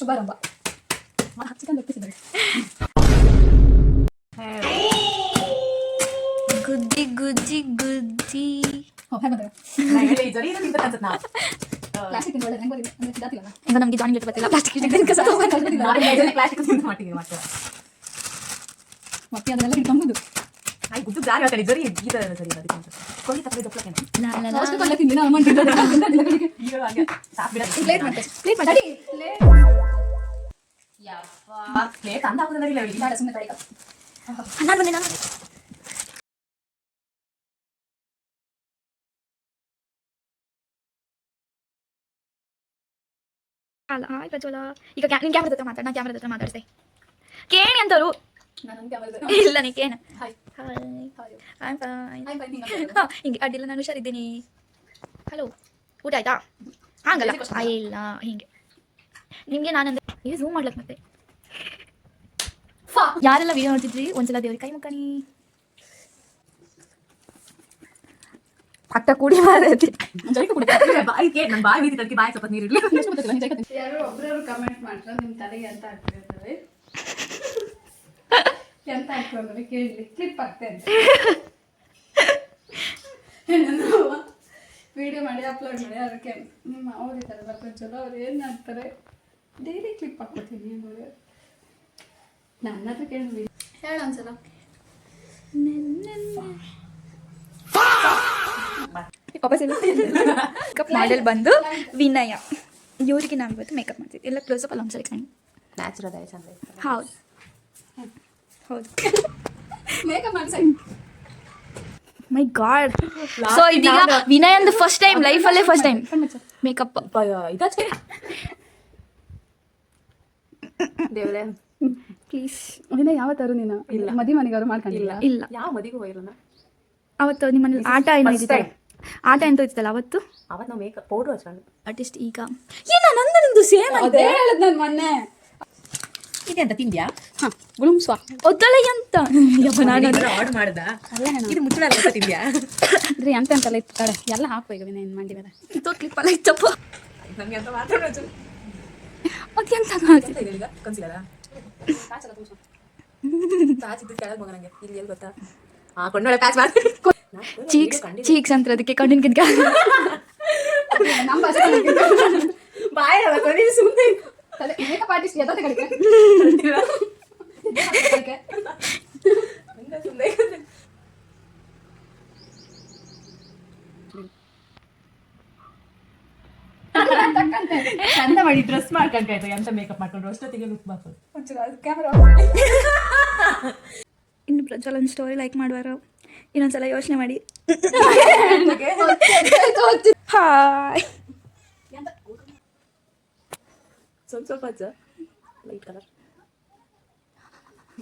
ಶುಭಾರಂಭ. Chicken ಲೆಕ್ಕಿಸಿದ್ದಾರೆ. ಗುದ್ದಿ ಗುಜ್ಜಿ ಗುಜ್ಜಿ. ಈಗ ನಮ್ಗೆ ಜಾಯಿನ್ ಲೆಟರ್ ಬರ್ತಿಲ್ಲ. ಪ್ಲಾಸ್ಟಿಕ್ ಮತ್ತೆ ಅದನ್ನೆಲ್ಲ ಹಿಡ್ಕೊಂಬುದು. ಅಲ್ಲ ಹಾಯ್ ಪ್ರಜ್ವಲ. ಈಗ ನಿನ್ ಕ್ಯಾಮ್ರಾ ಹತ್ರ ಮಾತಾಡ. ನಾ ಕ್ಯಾಮ್ರಾ ಹತ್ರ ಮಾತಾಡ್ತೆ. ಕೇಳಿ ಅಂತವ್ರು. ಇಲ್ಲ ನೀ ಕೇಳ. ಹಿಂಗೆ ಅಡ್ಡಿಲ್ಲ, ನಾನು ಹುಷಾರಿದ್ದೀನಿ. ಹಲೋ, ಊಟ ಆಯ್ತಾ? ಹಂಗಲ್ಲ ಇಲ್ಲ, ಹಿಂಗೆ ನಿಮಗೆ ನಾನಂದ್ರೆ ಈಗ ಝೂಮ್ ಮಾಡ್ಲಕ್. ಮತ್ತೆ ಯಾರೆಲ್ಲ ವಿಡಿಯೋ ನೋಡ್ತಿದ್ರಿ ಒಂದ್ಸಲ ದೇವ್ರಿಗೆ ಕೈ ಮುಖಾನಿ ಅಕ್ಕ ಕೂಡಿ ಯಾರು ಒಬ್ರವ್ರು ಕಮೆಂಟ್ ಮಾಡ್ತಾರೆ ನಿಮ್ ತಲೆಗೆ ಅಂತ ಆಗ್ತಿರ್ತಾರೆ. ಎಂತ ಹಾಕ್ಕೊಂಡ್ರೆ ಕೇಳಲಿ, ಕ್ಲಿಪ್ ಆಗ್ತೇನೆ. ವಿಡಿಯೋ ಮಾಡಿ ಅಪ್ಲೋಡ್ ಮಾಡಿ ಅದಕ್ಕೆ ಅವ್ರು ಇದ್ದಾರಲ್ಲ ಪ್ರಜ್ವಲ, ಅವ್ರು ಏನು ಮಾಡ್ತಾರೆ, ಡೈಲಿ ಕ್ಲಿಪ್ ಹಾಕ್ಕೊತೀನಿ. ನನ್ನ ಹತ್ರ ಕೇಳಿ ಹೇಳ ಒಂದ್ಸಲ. ಮೇಕಪ್ ಮಾಡೆಲ್ ಬಂದು ವಿನಯ. ಇವರಿಗೆ ನಾವು ಇವತ್ತು ಮೇಕಪ್ ಮಾಡ್ತಿದ್ವಿ. ಎಲ್ಲ ಕ್ಲೋಸಪ್ ಅಲ್ಲ ಒಂದ್ಸಲ ಎಕ್ಸ್ಪ್ಲೈನ್. ನ್ಯಾಚುರಲ್ ಆಗಿ ಚಂದ. ಹೌದು ಹೌದು. ಮೇಕಪ್ ಮಾಡ್ಸಿ. ಮೈ ಗಾಡ್. ಸೊ ಇದೀಗ ವಿನಯಂದು ಫಸ್ಟ್ ಟೈಮ್ ಲೈಫಲ್ಲೇ ಫಸ್ಟ್ ಟೈಮ್ ಮೇಕಪ್. ದೇವ್ರೆ ಪ್ಲೀಸ್. ವಿನಯ್ ಯಾವತ್ತಾರು ನೀನು ಮದಿ ಮನೆಗೆ ಅವ್ರು ಮಾಡ್ಕೊಂಡಿಲ್ಲ? ಇಲ್ಲ, ಯಾವ ಮದಿಗೂ ಹೋಗಿಲ್ಲ. ಅವತ್ತು ನಿಮ್ಮಲ್ಲಿ ಆಟ ಏನೋ ಇದ್ದಿತ್ತಲ್ಲ, ಆಟ ಎಂತ ಇತ್ತಲ್ಲ ಅವತ್ತು ನಾವು ಮೇಕಪ್ ಪೌಡರ್ ಹಚ್ಕೊಂಡು ಅಟ್ಲೀಸ್ಟ್. ಈಗ ಏನ ನಂದು ಸೇಮ್ ಅದೇ ಹೇಳದ್ ನಾನು ಮೊನ್ನೆ. ಇದೆ ಅಂತ ತಿಂದ್ಯಾ? ಗುಳುಮ್ಸ್ವಾ ಒದ್ದಳೆ ಅಂತ ನಾನು ಆರ್ಡರ್ ಮಾಡ್ದ. ಅಲ್ಲ ಇದು ಮುಚ್ಚಳ ತಿಂದ್ಯಾ? ಅಂದ್ರೆ ಎಂತ ಎಂತೆಲ್ಲ ಇರ್ತಾಳೆ ಎಲ್ಲ ಹಾಕ್ಬೇಕು. ವಿನಯ್ ಏನು ಮಾಡಿದಾರೆ ಇದು ಕ್ಲಿಪ್ ಅಲ್ಲ ಇತ್ತಪ್ಪ. ನಮ್ಗೆ ಅಂತ ಮಾತಾಡೋದು ಅದೆಂತ ಕನ್ಸಿಲ್ಲ. ಪ್ಯಾಚ್ ಇದ್ದು ಕೆಳಗೆ ಮಗ ನಂಗೆ ಇಲ್ಲಿ ಎಲ್ಲಿ ಗೊತ್ತಾ? ಕೊಂಡೊಳೆ ಪ್ಯಾಚ್ ಮಾಡಿ ಚೀಕ್ಸ್ ಅಂತ ಅದಕ್ಕೆ ಕಣ್ಣಿನ ಬಾಯಲ್ಲ ಕೊನೆ ಸುಮ್ಮನೆ ಮೇಕಪ್ ಆರ್ಟಿಸ್ಟ್ ಎತ್ತ ಕಡಿಕೆ ಚಂದ ಮಾಡಿ ಡ್ರೆಸ್ ಮಾಡ್ಕೊಂಡ್ಕಾಯ್ತು. ಎಂತ ಮೇಕಪ್ ಮಾಡ್ಕೊಂಡ್ರು ಅಷ್ಟೊತ್ತಿಗೆ ಲುಕ್ ಬಾರ್ದು ಕ್ಯಾಮ್ರಾ. ಇನ್ನು ಪ್ರಜ್ವಲನ್ ಸ್ಟೋರಿ ಲೈಕ್ ಮಾಡುವಾರ ಇನ್ನೊಂದ್ಸಲ ಯೋಚನೆ ಮಾಡಿ. ಹಾಯ್. ಸ್ವಲ್ಪ ಹಚ್ಚ ಲೈಟ್ ಕಲರ್.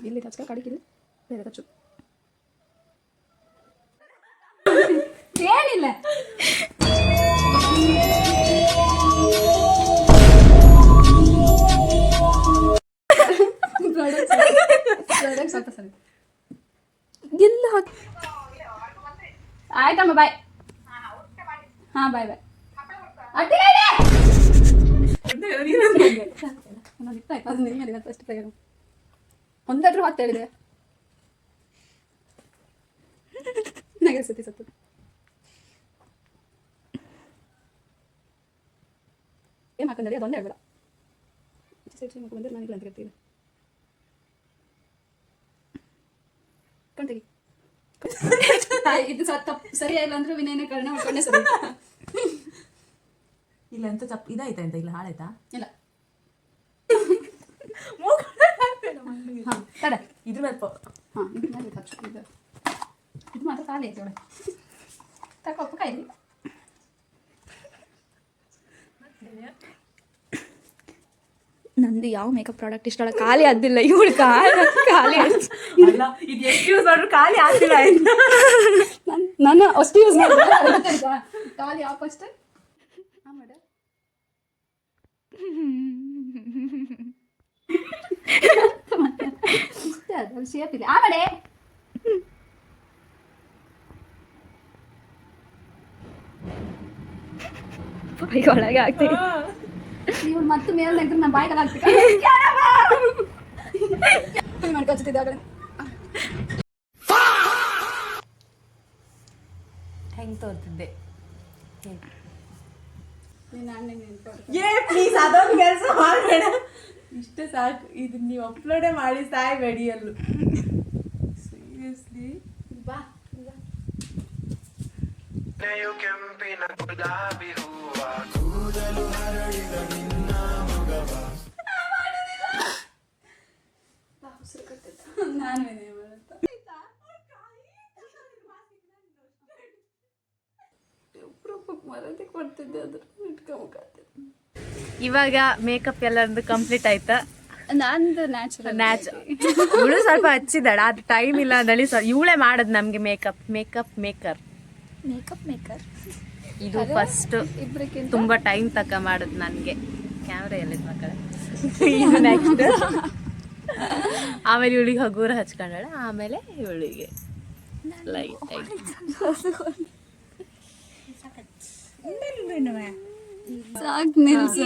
ಇಲ್ಲಿ ಹಚ್ಕ ಕಡಿಕಿಲ್ಲ ಬೇರೆ ಹಚ್ಚು. ಏನಿಲ್ಲ ಸ್ವಲ್ಪ ಸರಿ ಎಲ್ಲ ಆಯ್ತಮ್ಮ. ಬಾಯ್. ಹಾ ಬಾಯ್ ಬಾಯ್. ಅದು ನಿಮಗೆ ಅಷ್ಟು ತೆಗೆದು ಒಂದಾದ್ರೂ ಮಾತು ಹೇಳಿದೆ. ನನಗೆ ಸತಿ ಸತ್ತು ಏನು ಹಾಕೊಂಡ್ರೆ ಅದೊಂದೇ ಹೇಳ್ಬೇಡ. ಬಂದ್ರೆ ನನಗೆ ಅಂತ ಕೇಳ್ತೀನಿ. ಕಣ್ತೆಗಿ ಇದು ಸರಿ ಇಲ್ಲ ಅಂದ್ರೆ ವಿನಯನ ಕಾರಣ ಮಾಡ್ಕೊಂಡೆ ಸರಿ. ಇಲ್ಲ ಎಂತ ಇದಾಯ್ತಾ ಅಂತ ಇಲ್ಲ ಹಾಳಾಯ್ತಾ? ಇಲ್ಲ ತಡ ಇದ್ರ ಮೇಲೆ ಹಾಂ ಇದು ಮಾತ್ರ ಖಾಲಿ ಐತೆ ಒಳಗೆ ತಗೊಪ್ಪ ಕಾಯಿಲಿ. ನಂದು ಯಾವ ಮೇಕಪ್ ಪ್ರಾಡಕ್ಟ್ ಇಷ್ಟ ಅಲ್ಲ, ಖಾಲಿ ಅದಿಲ್ಲ. ಇವಳು ಖಾಲಿ ಇಲ್ಲ, ಇದು ಎಷ್ಟು ಯೂಸ್ ಮಾಡ್ರು ಖಾಲಿ ಆಗ್ತಿಲ್ಲ. ನಾನು ಅಷ್ಟು ಯೂಸ್ ಮಾಡಿದೆ ಖಾಲಿ ಆಪ್ ಅಷ್ಟೇ. ಹಾಂ ಮಾಡ ಅದು ಶೇಪ್ ಇದೆ. ಆ ಮಾಡೆ ಒಳಗೆ ಆಗ್ತೀವಿ. ನೀವು ಮತ್ತೆ ಮೇಲೆ ನೆಂದ್ರೆ ನಾನು ಬಾಯಿಗೆ ಹಾಕ್ತೀನಿ ಮಾಡ್ಕೊಳ್ತಿದ್ದೆ ಆಗಲೇ ಹೆಂಗೆ ತೋರ್ತಿದ್ದೆ ನೀನು ಅಣ್ಣಗೆ ನೆನ್ಕೊಂಡು ಏ ಪ್ಲೀಸ್ ಅದೊಂದು ಕೆಲಸ ಮಾಡಬೇಡ. ಇಷ್ಟೇ ಸಾಕು. ಇದು ನೀವು ಅಪ್ಲೋಡೇ ಮಾಡಿ ಸಾಯ್ಬೇಡಿ ಅಲ್ಲೂ. ಸೀರಿಯಸ್ಲಿ ಬಾ ಕೆಂಪಿನ ಗುಲಾಬಿ ಹೂವ ಕೂದಲು ಹರಡಿದ ನಿನ್ನ ಮಗವ ಉಸಿರು ಕಟ್ಟಿದ್ದ ನಾನು ಏನೇ ಮಾಡುತ್ತಾ ಒಬ್ರೊಬ್ಬಕ್ಕೆ ಮರದಿ ಕೊಡ್ತಿದ್ದೆ ಅದ್ರ ಇಟ್ಕೊಂಬಕತ್ತಿದ್ದೆ. ಇವಾಗ ಮೇಕಪ್ ಎಲ್ಲರದ್ದು ಕಂಪ್ಲೀಟ್ ಆಯ್ತಾ? ನಂದು ನ್ಯಾಚುರಲ್ ಇವಳು ಸ್ವಲ್ಪ ಹಚ್ಚಿದಾಳ, ಅದು ಟೈಮ್ ಇಲ್ಲ ಅಂದಳಿ ಇವಳೇ ಮಾಡೋದು ನಮಗೆ ಮೇಕಪ್ ಮೇಕರ್. ಮೇಕರ್ ಇದು ಫಸ್ಟ್ ಇಬ್ಬರಿಗಿಂತ ತುಂಬಾ ಟೈಮ್ ತಕ ಮಾಡೋದು ನನಗೆ. ಕ್ಯಾಮ್ರಾ ಎಲ್ಲಿದ್ ಮಕ್ಕಳ. ಇದು ನೆಕ್ಸ್ಟ್. ಆಮೇಲೆ ಇವಳಿಗೆ ಹಗೂರ ಹಚ್ಕೊಂಡಾಳ, ಆಮೇಲೆ ಇವಳಿಗೆ ಲೈಟ್ ಆಗಿ ಸಾಕು ನಿಲ್ಸು.